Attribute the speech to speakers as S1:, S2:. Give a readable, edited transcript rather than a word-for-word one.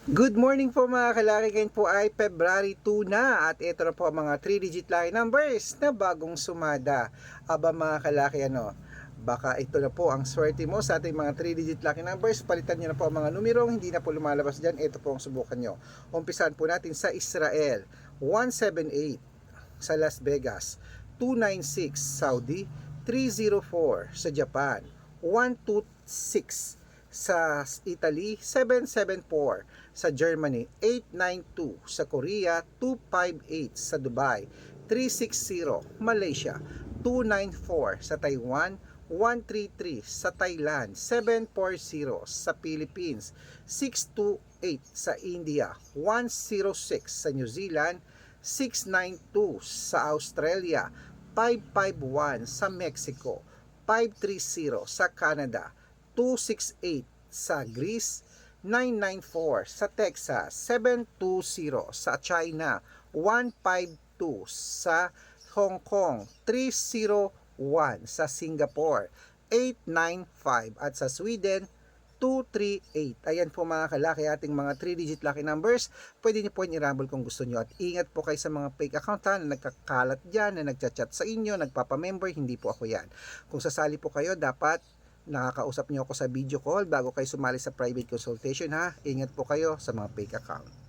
S1: Good morning po mga kalaki, ngayon po ay February 2 na at ito na po ang mga 3-digit lucky numbers na bagong sumada. Aba mga kalaki, baka ito na po ang swerte mo sa ating mga 3-digit lucky numbers. Palitan nyo na po ang mga numerong hindi na po lumalabas dyan. Ito po ang subukan nyo. Umpisahan po natin sa Israel, 178 sa Las Vegas, 296 Saudi, 304 sa Japan, 126 sa Italy, 774 sa Germany, 892 sa Korea, 258 sa Dubai, 360 Malaysia, 294 sa Taiwan, 133 sa Thailand, 740 sa Philippines, 628 sa India, 106 sa New Zealand, 692 sa Australia, 551 sa Mexico, 530 sa Canada, 268 sa Greece, 994 sa Texas, 720 sa China, 152 sa Hong Kong, 301 sa Singapore, 895 at sa Sweden, 238. Ayan po mga kalaki ating mga 3-digit lucky numbers. Pwede niyo po i-rumble kung gusto niyo. At ingat po kayo sa mga fake account na nagkakalat dyan, na nagchat-chat sa inyo, nagpapamember. Hindi po ako yan. Kung sasali po kayo, dapat nakakausap niyo ako sa video call bago kayo sumali sa private consultation ha. Ingat po kayo sa mga fake account.